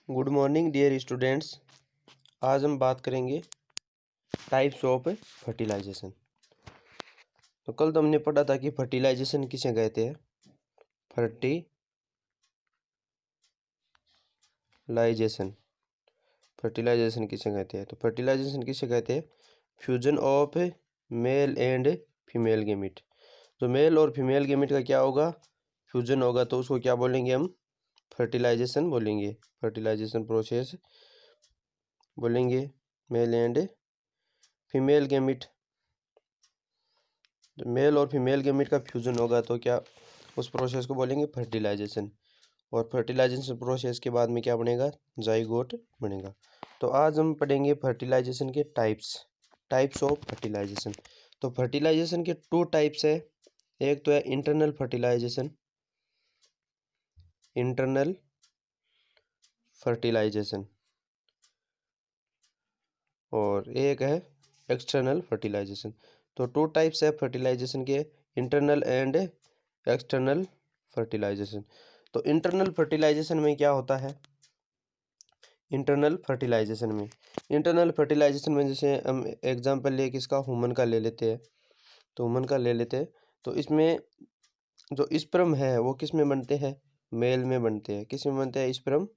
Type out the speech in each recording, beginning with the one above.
Good morning dear students. आज हम बात करेंगे टाइप्स ऑफ फर्टिलाइजेशन। तो कल तो हमने पढ़ा था कि फर्टिलाइजेशन किसे कहते हैं। फर्टिलाइजेशन फर्टिलाइजेशन किसे कहते हैं। तो फर्टिलाइजेशन किसे कहते हैं? Fusion of male and female gamete. जो मेल और फीमेल गेमिट का क्या होगा? फ्यूजन होगा, तो उसको क्या बोलेंगे हम? फर्टिलाइजेशन बोलेंगे। फर्टिलाइजेशन प्रोसेस बोलेंगे। Male and female gamete, male और फीमेल गेमिट का फ्यूजन होगा तो क्या उस प्रोसेस को बोलेंगे? फर्टिलाइजेशन। और फर्टिलाइजेशन प्रोसेस के बाद में क्या बनेगा? जाइगोट बनेगा। तो आज हम पढ़ेंगे फर्टिलाइजेशन के टाइप्स ऑफ फर्टिलाइजेशन। तो फर्टिलाइजेशन के टू टाइप्स है। एक तो है इंटरनल फर्टिलाइजेशन, और एक है एक्सटर्नल फर्टिलाइजेशन। तो टू टाइप्स है फर्टिलाइजेशन के, इंटरनल एंड एक्सटर्नल फर्टिलाइजेशन। तो इंटरनल फर्टिलाइजेशन में क्या होता है? इंटरनल फर्टिलाइजेशन में जैसे हम एग्जांपल ले किसका, ह्यूमन का ले लेते हैं। तो ह्यूमन का ले लेते हैं, तो इसमें जो स्पर्म है वो किस में बनते हैं? मेल में बनते हैं। किस में बनते हैं? स्पर्म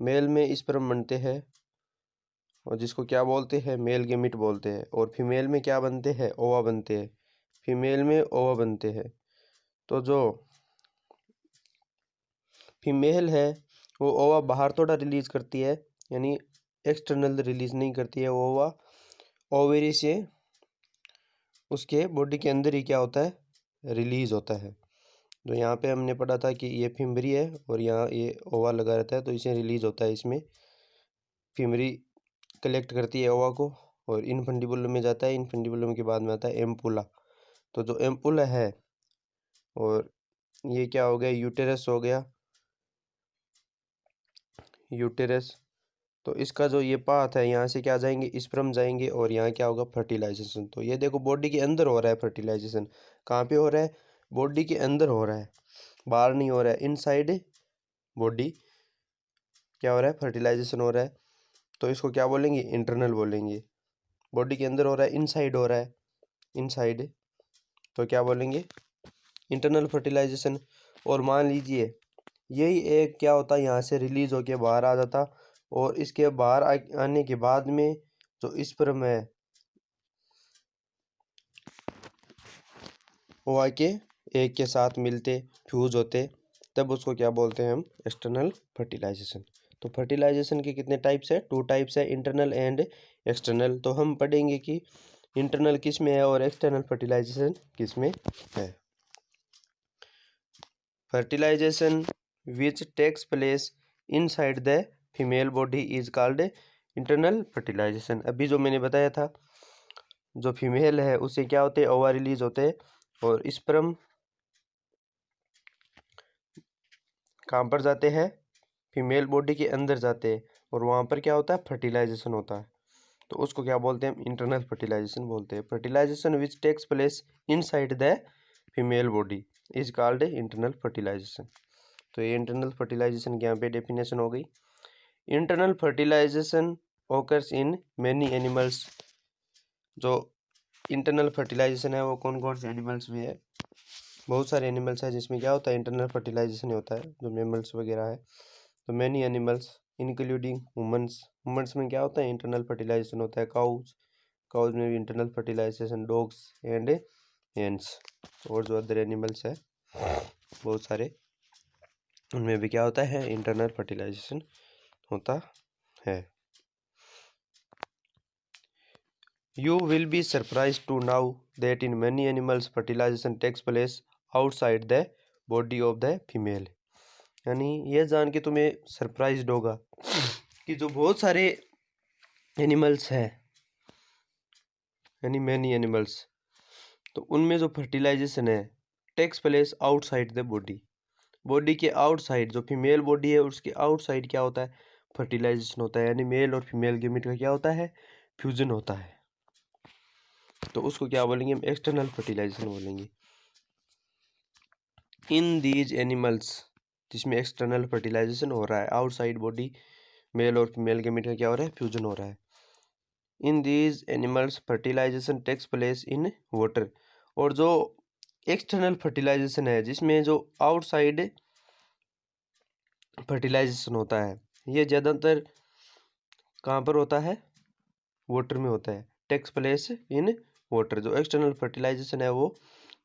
मेल में स्पर्म बनते हैं, और जिसको क्या बोलते हैं? मेल गेमिट बोलते हैं। और फीमेल में क्या बनते हैं? ओवा बनते हैं। फीमेल में ओवा बनते हैं। तो जो फीमेल है वो ओवा बाहर थोड़ा रिलीज करती है, यानी एक्सटर्नल रिलीज नहीं करती है। वो ओवा ओवेरी से उसके बॉडी के अंदर ही क्या होता है? रिलीज होता है। तो यहाँ पे हमने पढ़ा था कि ये फिमरी है और यहाँ ये ओवा लगा रहता है, तो इसे रिलीज होता है। इसमें फिमरी कलेक्ट करती है ओवा को और इनफंडिबुलम में जाता है। इनफंडिबुलम के बाद में आता है एम्पुला। तो जो एम्पुला है, और ये क्या हो गया? यूटेरस हो गया, यूटेरस। तो इसका जो ये पाथ है, यहाँ से क्या जाएंगे? स्पर्म जाएंगे, और यहाँ क्या होगा? फर्टिलाइजेशन। तो ये देखो बॉडी के अंदर हो रहा है फर्टिलाइजेशन। कहाँ पे हो रहा है? बॉडी के अंदर हो रहा है, बाहर नहीं हो रहा है। इनसाइड बॉडी क्या हो रहा है? फर्टिलाइजेशन हो रहा है। तो इसको क्या बोलेंगे? इंटरनल बोलेंगे। बॉडी के अंदर हो रहा है, इनसाइड हो रहा है, इनसाइड, तो क्या बोलेंगे? Internal fertilization. और मान लीजिए यही एक क्या होता है, यहाँ से रिलीज होके बाहर आ जाता, और इसके बाहर आने के बाद में जो स्पर्म है वो आके एक के साथ मिलते, फ्यूज होते, तब उसको क्या बोलते हैं हम? External fertilization. तो फर्टिलाइजेशन के कितने टाइप्स है? टू टाइप्स है, इंटरनल एंड एक्सटर्नल। तो हम पढ़ेंगे कि इंटरनल किस में है और एक्सटर्नल फर्टिलाइजेशन किस में है। Fertilization which takes place inside the female body is called internal fertilization. अभी जो मैंने बताया था, जो फीमेल है उससे क्या होते हैं? ओवा रिलीज होते हैं, और स्पर्म कहाँ पर जाते हैं? फीमेल बॉडी के अंदर जाते हैं, और वहाँ पर क्या होता है? फर्टिलाइजेशन होता है। तो उसको क्या बोलते हैं? इंटरनल फर्टिलाइजेशन बोलते हैं। Fertilization which takes place inside the female body is called internal fertilization. तो ये इंटरनल फर्टिलाइजेशन की यहाँ पे डेफिनेशन हो गई। Internal fertilization occurs in many animals. जो इंटरनल फर्टिलाइजेशन है वो कौन कौन से एनिमल्स में है? बहुत सारे एनिमल्स हैं जिसमें क्या होता है? इंटरनल फर्टिलाइजेशन होता है, जो मेमल्स वगैरह है। तो मैनी एनिमल्स इंक्लूडिंग ह्यूमन्स में क्या होता है? इंटरनल फर्टिलाइजेशन होता है। काउज में भी internal fertilization, dogs and hens, और जो अदर एनिमल्स है बहुत सारे, उनमें भी क्या होता है? इंटरनल फर्टिलाइजेशन होता है। You will be surprised to know that in many animals fertilization takes place outside the body of the female। यानी ये जान के तुम्हें सरप्राइज्ड होगा कि जो बहुत सारे एनिमल्स हैं, यानी मैनी एनिमल्स, तो उनमें जो फर्टिलाइजेशन है takes place outside the body के आउटसाइड। जो फीमेल बॉडी है उसके आउटसाइड क्या होता है? फर्टिलाइजेशन होता है। यानी मेल और फीमेल गेमिट का क्या होता है? फ्यूजन होता है। तो उसको क्या बोलेंगे हम? एक्सटर्नल फर्टिलाइजेशन बोलेंगे। इन दीज एनिमल्स, जिसमें एक्सटर्नल फर्टिलाइजेशन हो रहा है आउटसाइड बॉडी, मेल और फीमेल गैमेट का क्या हो रहा है, फ्यूजन हो रहा है। In these animals fertilization takes place in water. और जो एक्सटर्नल फर्टिलाइजेशन है, जिसमें जो आउटसाइड फर्टिलाइजेशन होता है, ये ज़्यादातर कहाँ पर होता है, वाटर में होता है। टेक्स प्लेस इन वाटर, जो एक्सटर्नल फर्टिलाइजेशन है वो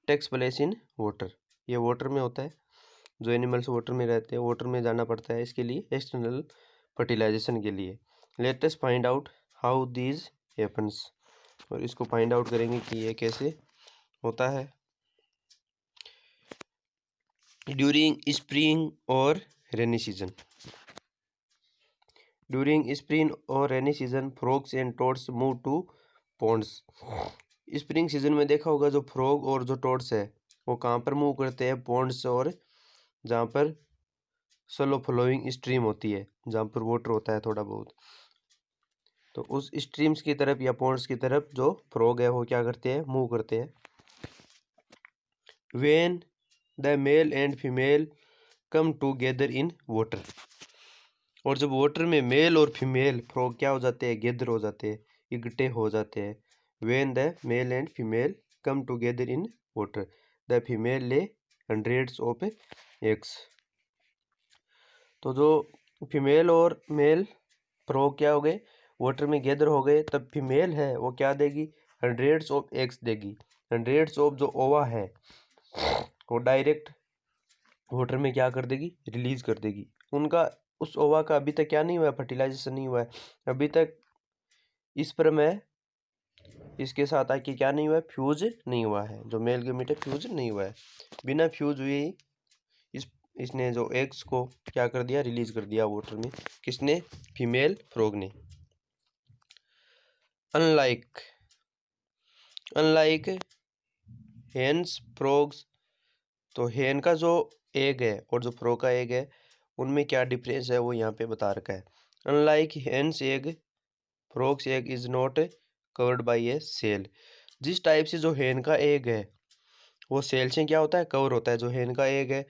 टेक्स प्लेस इन वाटर, ये वाटर में होता है। जो एनिमल्स वाटर में रहते हैं, वाटर में जाना पड़ता है इसके लिए, एक्सटर्नल फर्टिलाइजेशन के लिए। Let us find out how these happens. और इसको फाइंड आउट करेंगे कि ये कैसे होता है। ड्यूरिंग स्प्रिंग और रेनी सीजन, ड्यूरिंग स्प्रिंग और rainy season frogs and toads move to ponds. Spring season में देखा होगा जो फ्रॉग और जो टोड्स है वो कहाँ पर मूव करते हैं, पॉन्ड्स, और जहाँ पर स्लो फ्लोइंग स्ट्रीम होती है, जहाँ पर वाटर होता है थोड़ा बहुत, तो उस स्ट्रीम्स की तरफ या पॉन्ड्स की तरफ जो फ्रॉग है वो क्या करते हैं, मूव करते हैं। When the mail and female come together in water. और जब वाटर में मेल और फीमेल फ्रॉग क्या हो जाते हैं, गैदर हो जाते हैं, इकट्ठे हो जाते हैं। When the mail and female come together in water, the female ले हंड्रेड्स ऑफ एग्स। तो जो फीमेल और मेल फ्रॉग क्या हो गए, वाटर में गैदर हो गए, तब फीमेल है वो क्या देगी, हंड्रेड्स ऑफ एग्स देगी। हंड्रेड्स ऑफ जो ओवा है वो डायरेक्ट वाटर में क्या कर देगी, रिलीज कर देगी। उनका उस ओवा का अभी तक क्या नहीं हुआ है, फर्टिलाइजेशन नहीं हुआ है अभी तक। इस पर मैं इसके साथ आके क्या नहीं हुआ है, फ्यूज नहीं हुआ है। जो मेल गैमेट है फ्यूज नहीं हुआ है, बिना फ्यूज हुए इस इसने जो एग्स को क्या कर दिया, रिलीज कर दिया वाटर में। किसने, फीमेल फ्रॉग ने। अनलाइक अनलाइक हेन्स फ्रॉग्स, तो हेन का जो एग है और जो फ्रॉग का एग है उनमें क्या डिफरेंस है वो यहाँ पे बता रखा है। Unlike hens egg, frogs egg is not covered by a shell. जिस टाइप से जो हेन का एग है वो सेल से क्या होता है, कवर होता है। जो हेन का एग है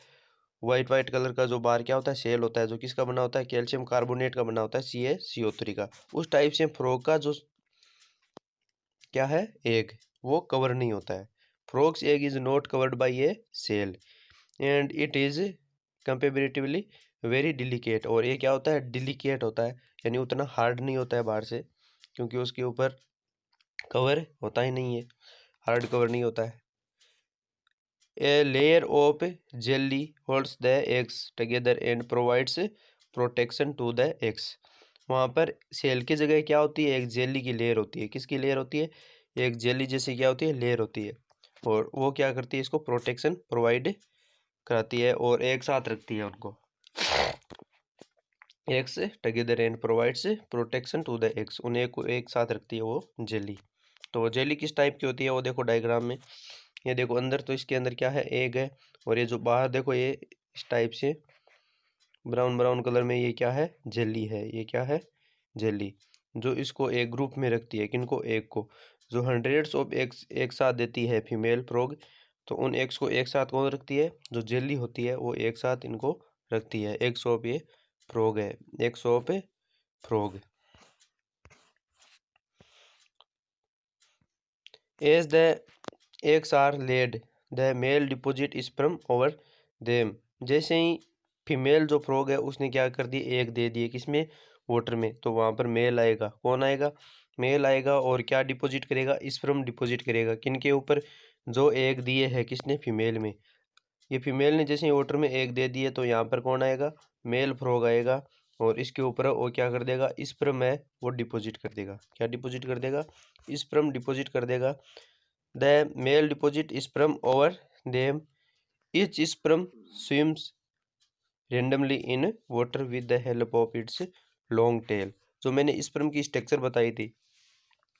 वाइट वाइट कलर का जो बाहर क्या होता है, सेल होता है, जो किसका बना होता है, कैल्शियम कार्बोनेट का बना होता है, CaCO3 का। उस टाइप से फ्रॉग का जो क्या है, एग, वो कवर नहीं होता है। Frogs egg is not covered by a shell and it is comparatively very delicate. और ये क्या होता है, डिलिकेट होता है, यानी उतना हार्ड नहीं होता है बाहर से, क्योंकि उसके ऊपर कवर होता ही नहीं है, हार्ड कवर नहीं होता है। A layer of jelly holds the eggs together and provides protection to the eggs. वहाँ पर सेल की जगह क्या होती है, एक जेली की लेयर होती है। किसकी लेयर होती है, एक जेली जैसी क्या होती है, लेयर होती है। और वो क्या करती है, इसको प्रोटेक्शन प्रोवाइड कराती है और एक साथ रखती है उनको। Eggs together and provides protection to the eggs, उन्हें को एक साथ रखती है वो जेली। तो जेली किस टाइप की होती है वो देखो डायग्राम में, ये देखो अंदर, तो इसके अंदर क्या है, एग है। और ये जो बाहर देखो ये इस टाइप से ब्राउन ब्राउन कलर में, ये क्या है, जेली है। ये क्या है, जेली, जो इसको एक ग्रुप में रखती है। किनको, एग को। जो हंड्रेड्स ऑफ एग्स एक साथ देती है फीमेल फ्रॉग, तो उन एग्स को एक साथ कौन रखती है, जो जेली होती है वो एक साथ इनको रखती है। एग्स ऑफ ये फ्रॉग है, eggs of frog. As the eggs are laid the male deposit sperm over them. जैसे ही फीमेल जो फ्रॉग है उसने क्या कर दी, एग दे दिए किसमें, वाटर में, तो वहाँ पर मेल आएगा। कौन आएगा, मेल आएगा, और क्या डिपॉजिट करेगा, स्पर्म डिपॉजिट करेगा। किनके ऊपर, जो एग दिए है किसने, फीमेल में। ये फीमेल ने जैसे ही वाटर में एग दे दिए, तो यहाँ पर कौन आएगा, मेल फ्रॉग आएगा, और इसके ऊपर वो क्या कर देगा, स्पर्म है वो डिपॉजिट कर देगा। क्या डिपॉजिट कर देगा, स्पर्म डिपॉजिट कर देगा। The male deposit sperm over them, each sperm swims randomly in water with the help of its long tail। जो मैंने स्पर्म की स्ट्रक्चर बताई थी,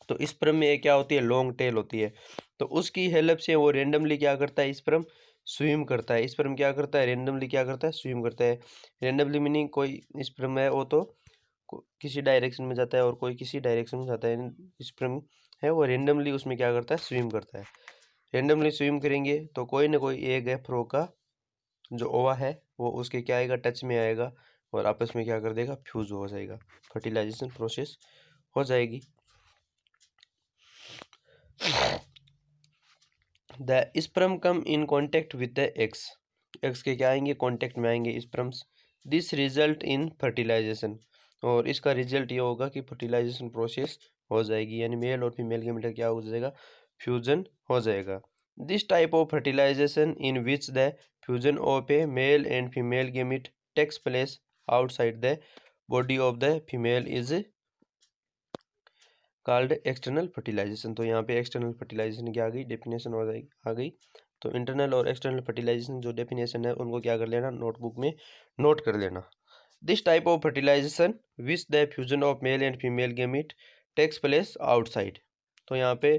तो स्पर्म में क्या होती है, लॉन्ग टेल होती है। तो उसकी हेल्प से वो रेंडमली क्या करता है, स्पर्म स्विम करता है। स्पर्म क्या करता है, रेंडमली क्या करता है, स्विम करता है। रेंडमली मीनिंग कोई स्पर्म है वो तो किसी डायरेक्शन में जाता है और कोई किसी डायरेक्शन में जाता है। स्पर्म है वो रेंडमली उसमें क्या करता है, स्विम करता है। रेंडमली स्विम करेंगे तो कोई ना कोई एग है फ्रो का जो ओवा है वो उसके क्या आएगा, टच में आएगा। और आपस में क्या कर देगा, फ्यूज हो जाएगा, फर्टिलाइजेशन प्रोसेस हो जाएगी। The sperm come in contact with the eggs, eggs के क्या आएंगे, कॉन्टेक्ट में आएंगे sperms. This result in fertilization, और इसका रिजल्ट ये होगा कि फर्टिलाइजेशन प्रोसेस हो जाएगी, यानी मेल और फीमेल गेमेट क्या हो जाएगा, फ्यूजन हो जाएगा। This type of fertilization in which the fusion of a male and female gamete takes place outside the body of the female is called external fertilization. तो यहाँ पे एक्सटर्नल फर्टिलाइजेशन की आ गई डेफिनेशन हो जाएगी, आ गई। तो इंटरनल और एक्सटर्नल फर्टिलाइजेशन जो डेफिनेशन है उनको क्या कर लेना, नोटबुक में नोट कर लेना। This type of fertilization which the fusion of male and female gamete takes place outside. तो यहाँ पे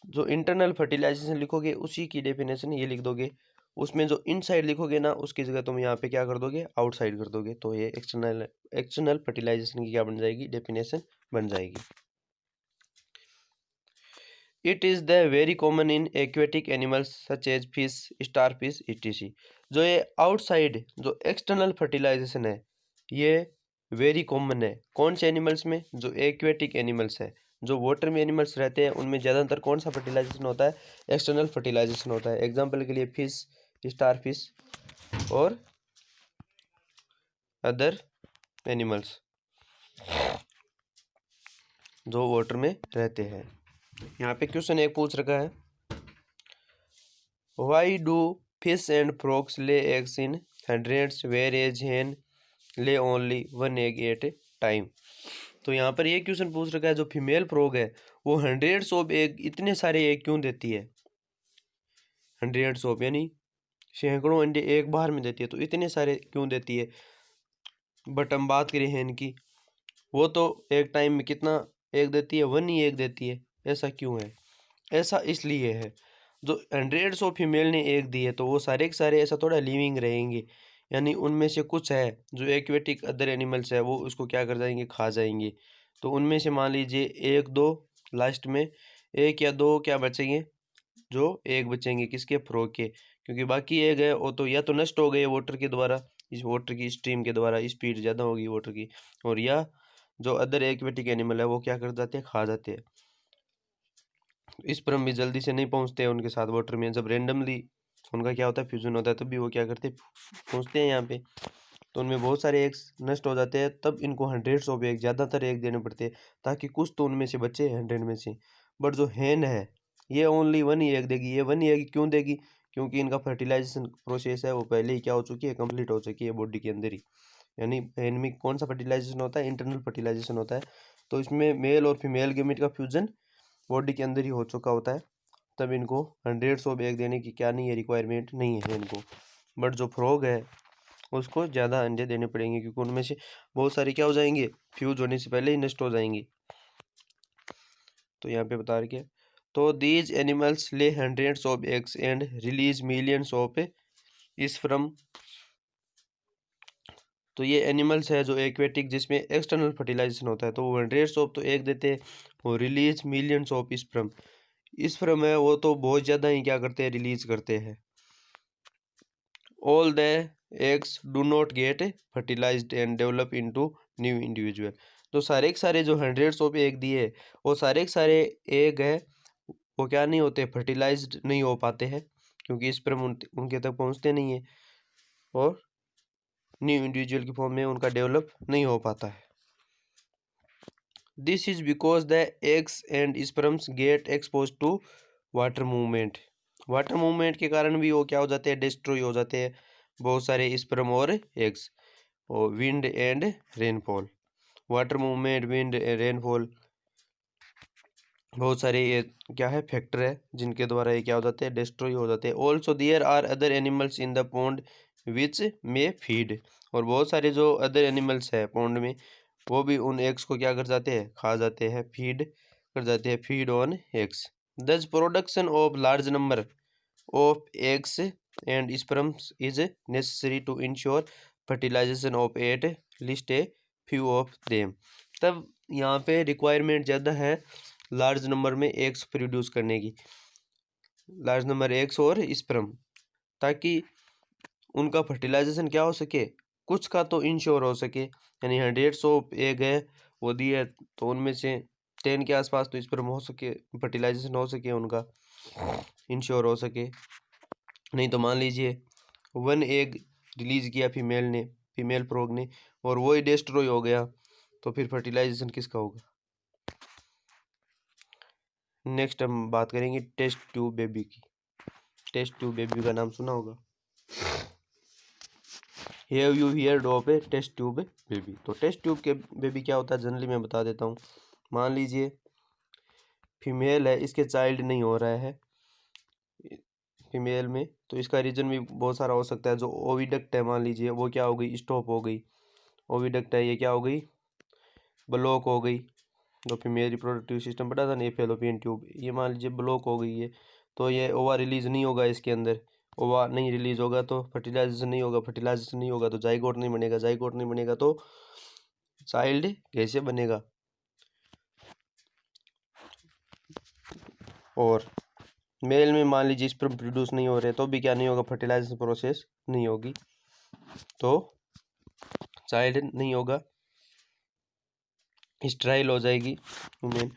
जो इंटरनल फर्टिलाइजेशन लिखोगे उसी की डेफिनेशन ये लिख दोगे, उसमें जो इनसाइड लिखोगे ना उसकी जगह तुम यहाँ पे क्या कर दोगे, आउटसाइड कर दोगे। तो ये एक्सटर्नल फर्टिलाइजेशन की क्या बन जाएगी, डेफिनेशन बन जाएगी। It is the very common in aquatic animals such as fish, starfish, etc। जो ये आउटसाइड जो एक्सटर्नल फर्टिलाइजेशन है ये वेरी कॉमन है, कौन से एनिमल्स में, जो एक्वेटिक एनिमल्स है, जो वाटर में एनिमल्स रहते हैं उनमें ज़्यादातर कौन सा फर्टिलाइजेशन होता है, एक्सटर्नल फर्टिलाइजेशन होता है। एग्जाम्पल के लिए फिश, स्टारफिश और अदर एनिमल्स जो वाटर में रहते हैं। यहाँ पे क्वेश्चन एक पूछ रखा है, why do fish and frogs lay eggs in hundreds whereas hen lay only 1 egg at a time. तो यहाँ पर ये क्वेश्चन पूछ रखा है, जो फीमेल फ्रॉग है वो हंड्रेड्स ऑफ एग, इतने सारे एग क्यों देती है, हंड्रेड्स ऑफ यानी सैकड़ों अंडे एक बार में देती है, तो इतने सारे क्यों देती है। बट हम बात करें hen की, वो तो एक टाइम में कितना एग देती है, 1 ही एग देती है। ऐसा क्यों है, ऐसा इसलिए है, जो हंड्रेड्स ऑफ फीमेल ने एग दी है तो वो सारे के सारे ऐसा थोड़ा लिविंग रहेंगे, यानी उनमें से कुछ है जो एक्वेटिक अदर एनिमल्स है वो उसको क्या कर जाएंगे, खा जाएंगे। तो उनमें से मान लीजिए एक दो, लास्ट में एक या दो क्या बचेंगे, जो एग बचेंगे किसके, फ्रॉग के, क्योंकि बाकी एग है वो तो या तो नष्ट हो गए वाटर के द्वारा, इस वाटर की स्ट्रीम के द्वारा स्पीड ज़्यादा होगी वाटर की, और या जो अदर एक्वेटिक एनिमल है वो क्या कर जाते हैं, खा जाते हैं। स्पर्म भी जल्दी से नहीं पहुंचते हैं उनके साथ वाटर में, जब रेंडमली उनका क्या होता है, फ्यूजन होता है, तब भी वो क्या करते हैं, पहुंचते हैं यहाँ पे। तो उनमें बहुत सारे एग्स नष्ट हो जाते हैं, तब इनको हंड्रेड्स ऑफ एग, ज़्यादातर एग देने पड़ते हैं ताकि कुछ तो उनमें से बचे 100 में से। बट जो hen है ये ओनली 1 ही एग देगी। ये 1 ही एग क्यों देगी, क्योंकि इनका फर्टिलाइजेशन प्रोसेस है वो पहले ही क्या हो चुकी है, कंप्लीट हो चुकी है बॉडी के अंदर ही। यानी hen में कौन सा फर्टिलाइजेशन होता है, इंटरनल फर्टिलाइजेशन होता है। तो इसमें मेल और फीमेल गेमेट का फ्यूजन बॉडी के अंदर ही हो चुका होता है, तब इनको हंड्रेड्स ऑफ एग देने की क्या नहीं है, रिक्वायरमेंट नहीं है इनको। बट जो फ्रॉग है उसको ज़्यादा अंडे देने पड़ेंगे, क्योंकि उनमें से बहुत सारे क्या हो जाएंगे, फ्यूज होने से पहले ही नष्ट हो जाएंगे। तो यहाँ पे बता रखे, तो दीज एनिमल्स ले hundreds of eggs and release millions of sperm. तो ये एनिमल्स है जो एक्वेटिक जिसमें एक्सटर्नल फर्टिलाइजेशन होता है, तो वो हंड्रेड्स ऑफ तो एग देते हैं, वो release millions of sperm, sperm है वो तो बहुत ज़्यादा ही क्या करते हैं, रिलीज करते हैं। All the eggs do not get fertilized and develop into new individual. तो सारे के सारे जो हंड्रेड्स ऑफ एग दिए वो सारे के सारे एग है वो क्या नहीं होते, फर्टिलाइज्ड नहीं हो पाते हैं, क्योंकि स्पर्म उनके तक पहुंचते नहीं है, और न्यू इंडिविजुअल की फॉर्म में उनका डेवलप नहीं हो पाता है। This is because the eggs and sperms get expose to water movement. Water movement के कारण भी वो क्या हो जाते हैं, डिस्ट्रॉय हो जाते हैं बहुत सारे स्पर्म और एग्स, और wind and rainfall. Water movement, wind, rainfall, बहुत सारे ये क्या है, फैक्टर है जिनके द्वारा ये क्या हो जाते हैं, डिस्ट्रॉय हो जाते हैं। Also there are other animals in the pond which may feed. और बहुत सारे जो अदर एनिमल्स है पॉन्ड में वो भी उन एग्स को क्या कर जाते हैं, खा जाते हैं, फीड कर जाते हैं, feed on eggs. Thus production of large number of eggs and sperms is necessary to ensure fertilization of at least a few of them. तब यहाँ पे रिक्वायरमेंट ज़्यादा है लार्ज नंबर में एग्स प्रोड्यूस करने की, लार्ज नंबर एग्स और sperm, ताकि उनका फर्टिलाइजेशन क्या हो सके, कुछ का तो इंश्योर हो सके, यानी 100 एग है वो दिए, तो उनमें से 10 के आसपास तो स्पर्म हो सके, फर्टिलाइजेशन हो सके, उनका इंश्योर हो सके। नहीं तो मान लीजिए 1 एग रिलीज किया फीमेल ने, फीमेल फ्रॉग ने, और वो ही डिस्ट्रॉय हो गया, तो फिर फर्टिलाइजेशन किसका होगा? नेक्स्ट हम बात करेंगे टेस्ट ट्यूब बेबी की। टेस्ट ट्यूब बेबी का नाम सुना होगा, have you heard of a test tube baby? तो टेस्ट ट्यूब के बेबी क्या होता है जनरली मैं बता देता हूँ। मान लीजिए फीमेल है, इसके चाइल्ड नहीं हो रहा है फीमेल में, तो इसका रीजन भी बहुत सारा हो सकता है। जो ओविडक्ट है मान लीजिए वो क्या हो गई, स्टॉप हो गई। ओविडक्ट है ये क्या हो गई, ब्लॉक हो गई। जो फीमेल रिप्रोडक्टिव सिस्टम पढ़ा था ना, फैलोपियन ट्यूब, ये मान लीजिए ब्लॉक हो गई है, तो ये ओवा रिलीज नहीं होगा इसके अंदर। ओवा नहीं रिलीज होगा तो फर्टिलाइजेशन नहीं होगा, फर्टिलाइजेशन नहीं होगा तो जाइगोट नहीं बनेगा, जाइगोट नहीं बनेगा तो चाइल्ड कैसे बनेगा? और मेल में मान लीजिए स्पर्म प्रोड्यूस नहीं हो रहे तो भी क्या नहीं होगा, फर्टिलाइजेशन प्रोसेस नहीं होगी, तो चाइल्ड नहीं होगा, स्ट्राइल हो जाएगी वुमेन।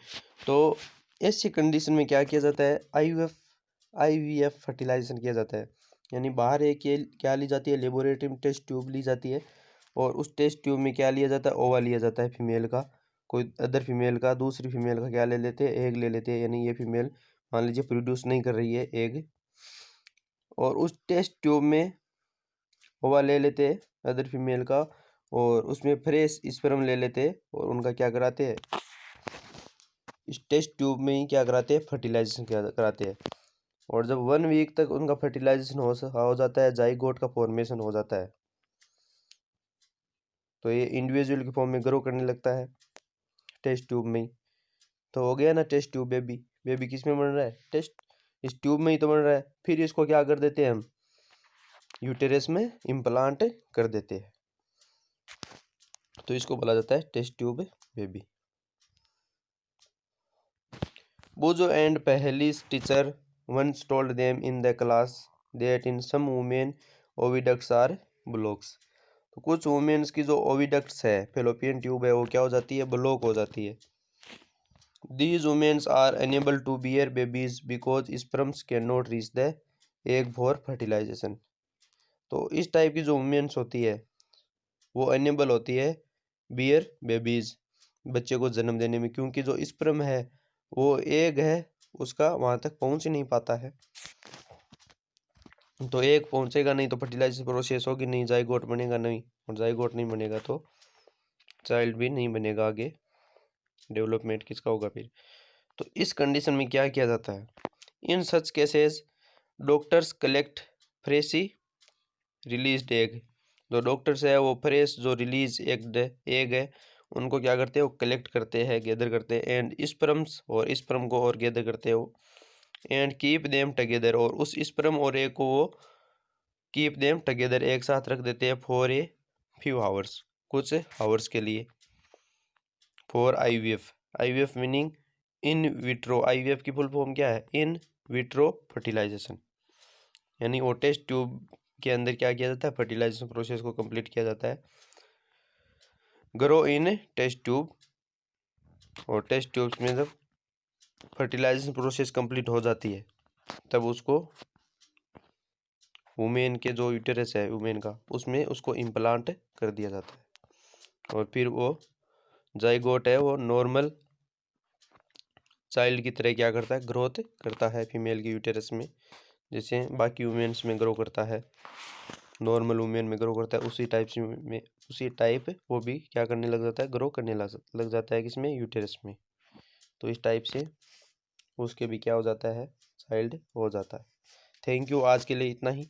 तो ऐसी कंडीशन में क्या किया जाता है, आईवीएफ फर्टिलाइजेशन किया जाता है। यानी बाहर एक क्या ली जाती है, लेबोरेटरी में टेस्ट ट्यूब ली जाती है, और उस टेस्ट ट्यूब में क्या लिया जाता है, ओवा लिया जाता है फीमेल का, कोई अदर फीमेल का, दूसरी फीमेल का क्या ले लेते हैं, एग ले लेते हैं। यानी ये फीमेल मान लीजिए प्रोड्यूस नहीं कर रही है एग, और उस टेस्ट ट्यूब में ओवा ले लेते हैं अदर फीमेल का, और उसमें फ्रेश स्पर्म ले लेते हैं, और उनका क्या कराते हैं, इस टेस्ट ट्यूब में ही क्या कराते हैं, फर्टिलाइजेशन कराते हैं। और जब 1 वीक तक उनका फर्टिलाइजेशन हो जाता है, जाइगोट का फॉर्मेशन हो जाता है, तो ये इंडिविजुअल की फॉर्म में ग्रो करने लगता है टेस्ट ट्यूब में ही। तो हो गया ना टेस्ट ट्यूब बेबी। बेबी किस में बन रहा है, टेस्ट इस ट्यूब में ही तो बन रहा है। फिर इसको क्या कर देते हैं हम, यूटेरस में इम्प्लांट कर देते हैं, तो इसको बोला जाता है test tube baby. Bozo and Paheli's teacher once told them in the class that in some women oviducts are blocks. तो कुछ वुमेन्स की जो ओविडक्ट्स है, फेलोपियन ट्यूब है, वो क्या हो जाती है, ब्लॉक हो जाती है। These women are unable to bear babies because sperms cannot reach the egg for fertilization. तो इस टाइप की जो वुमेन्स होती है वो अनेबल होती है बियर बेबीज, बच्चे को जन्म देने में, क्योंकि जो स्पर्म है वो एग है उसका वहां तक पहुंच ही नहीं पाता है। तो एग पहुंचेगा नहीं तो फर्टिलाइजेशन प्रोसेस होगी नहीं, जाइगोट बनेगा नहीं, और जाइगोट नहीं बनेगा तो चाइल्ड भी नहीं बनेगा, आगे डेवलपमेंट किसका होगा फिर। तो इस कंडीशन में क्या किया जाता है, in such cases doctors collect freshly release egg. जो डॉक्टर्स है वो फ्रेश जो रिलीज एग है उनको क्या करते हैं, वो कलेक्ट करते हैं, गैदर करते हैं, एंड स्पर्म्स और स्पर्म को और गैदर करते हैं वो, एंड कीप देम टगेदर, और उस स्पर्म और एग को वो कीप देम टगेदर एक साथ रख देते हैं फॉर ए फ्यू आवर्स, कुछ आवर्स के लिए, for IVF. IVF meaning in vitro, IVF की फुल फॉर्म क्या है, इन विट्रो फर्टिलाइजेशन। यानी वो टेस्ट ट्यूब के अंदर क्या किया जाता है, फर्टिलाइजेशन प्रोसेस को कंप्लीट किया जाता है, ग्रो इन टेस्ट ट्यूब। और टेस्ट ट्यूब्स में जब फर्टिलाइजेशन प्रोसेस कंप्लीट हो जाती है तब उसको वुमेन के जो यूटेरस है वुमेन का, उसमें उसको इम्प्लांट कर दिया जाता है, और फिर वो जाइगोट है वो नॉर्मल चाइल्ड की तरह क्या करता है, ग्रोथ करता है फीमेल की यूटेरस में, जैसे बाकी वुमेन्स में ग्रो करता है, नॉर्मल वुमेन में ग्रो करता है, उसी टाइप वो भी क्या करने लग जाता है, ग्रो करने लग जाता है किसमें, यूटेरस में। तो इस टाइप से उसके भी क्या हो जाता है, चाइल्ड हो जाता है। थैंक यू, आज के लिए इतना ही।